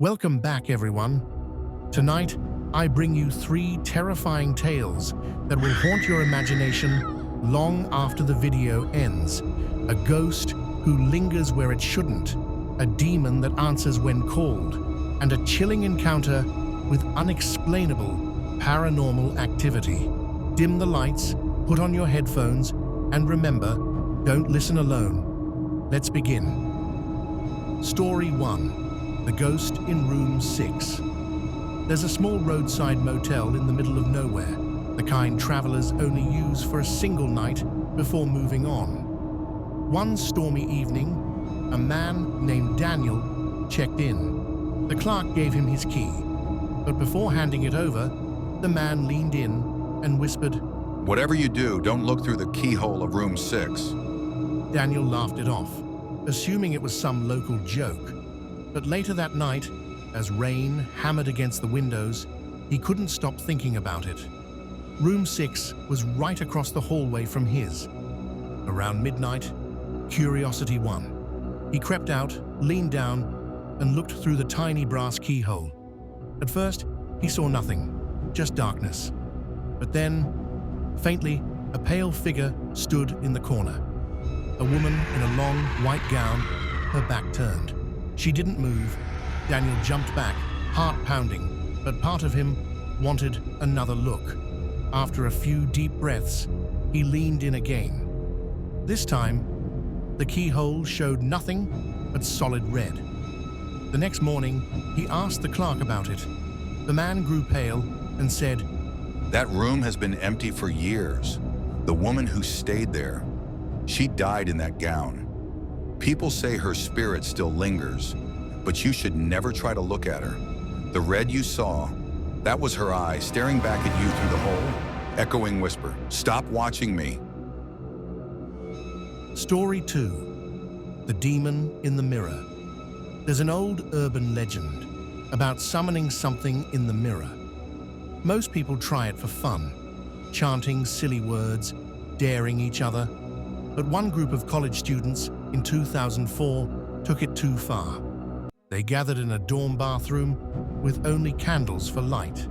Welcome back, everyone. Tonight, I bring you 3 terrifying tales that will haunt your imagination long after the video ends. A ghost who lingers where it shouldn't, a demon that answers when called, and a chilling encounter with unexplainable paranormal activity. Dim the lights, put on your headphones, and remember, don't listen alone. Let's begin. Story 1. The Ghost in Room 6. There's a small roadside motel in the middle of nowhere, the kind travelers only use for a single night before moving on. One stormy evening, a man named Daniel checked in. The clerk gave him his key, but before handing it over, the man leaned in and whispered, "Whatever you do, don't look through the keyhole of room 6. Daniel laughed it off, assuming it was some local joke. But later that night, as rain hammered against the windows, he couldn't stop thinking about it. Room 6 was right across the hallway from his. Around midnight, curiosity won. He crept out, leaned down, and looked through the tiny brass keyhole. At first, he saw nothing, just darkness. But then, faintly, a pale figure stood in the corner. A woman in a long, white gown, her back turned. She didn't move. Daniel jumped back, heart pounding, but part of him wanted another look. After a few deep breaths, he leaned in again. This time, the keyhole showed nothing but solid red. The next morning, he asked the clerk about it. The man grew pale and said, That room has been empty for years. The woman who stayed there, she died in that gown. People say her spirit still lingers, but you should never try to look at her. The red you saw, that was her eye staring back at you through the hole, echoing whisper, "Stop watching me." Story 2. The Demon in the Mirror. There's an old urban legend about summoning something in the mirror. Most people try it for fun, chanting silly words, daring each other. But one group of college students in 2004 took it too far. They gathered in a dorm bathroom with only candles for light.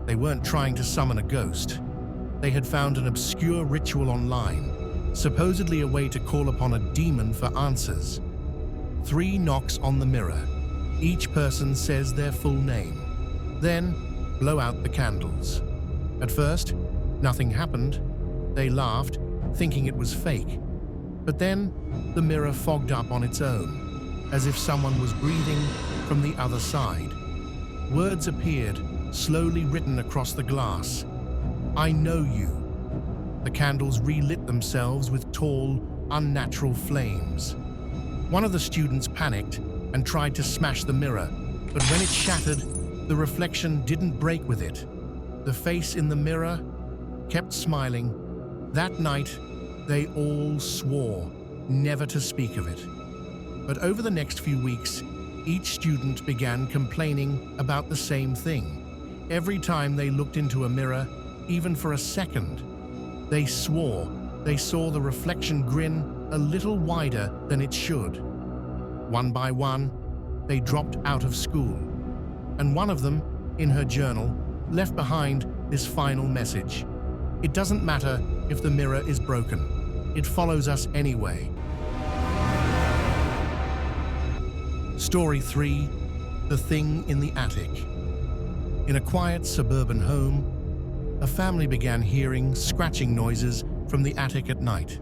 They weren't trying to summon a ghost. They had found an obscure ritual online, supposedly a way to call upon a demon for answers. 3 knocks on the mirror. Each person says their full name. Then, blow out the candles. At first, nothing happened. They laughed, thinking it was fake. But then, the mirror fogged up on its own, as if someone was breathing from the other side. Words appeared, slowly written across the glass. "I know you." The candles relit themselves with tall, unnatural flames. One of the students panicked and tried to smash the mirror, but when it shattered, the reflection didn't break with it. The face in the mirror kept smiling. That night, they all swore never to speak of it. But over the next few weeks, each student began complaining about the same thing. Every time they looked into a mirror, even for a second, they swore they saw the reflection grin a little wider than it should. One by one, they dropped out of school. And one of them, in her journal, left behind this final message. "It doesn't matter if the mirror is broken. It follows us anyway." Story 3. The Thing in the Attic. In a quiet suburban home, a family began hearing scratching noises from the attic at night.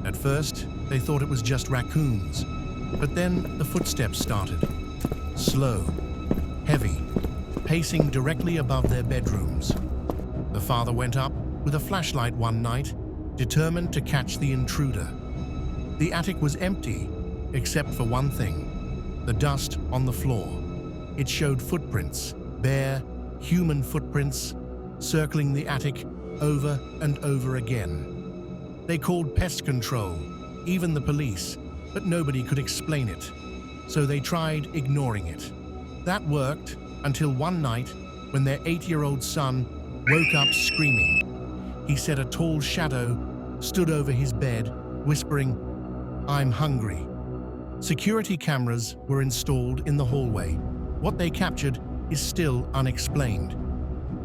At first, they thought it was just raccoons, but then the footsteps started. Slow, heavy, pacing directly above their bedrooms. The father went up with a flashlight one night, determined to catch the intruder. The attic was empty, except for one thing: the dust on the floor. It showed footprints, bare, human footprints, circling the attic over and over again. They called pest control, even the police, but nobody could explain it, so they tried ignoring it. That worked until one night when their 8-year-old son woke up screaming. He said a tall shadow stood over his bed, whispering, "I'm hungry." Security cameras were installed in the hallway, What they captured is still unexplained.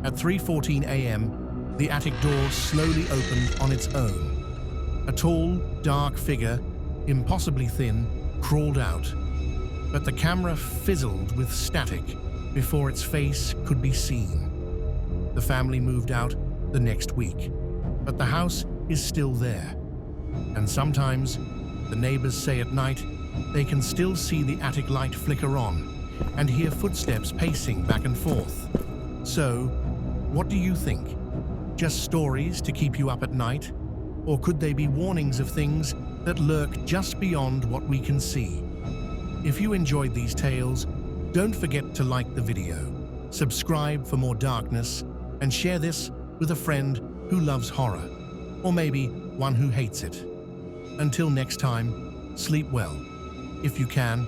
At 3:14 a.m., the attic door slowly opened on its own. A tall, dark figure, impossibly thin, crawled out. But the camera fizzled with static before its face could be seen. The family moved out the next week, but the house is still there. And sometimes, the neighbors say at night, they can still see the attic light flicker on and hear footsteps pacing back and forth. So, what do you think? Just stories to keep you up at night? Or could they be warnings of things that lurk just beyond what we can see? If you enjoyed these tales, don't forget to like the video, subscribe for more darkness, and share this with a friend who loves horror, or maybe one who hates it. Until next time, sleep well. If you can,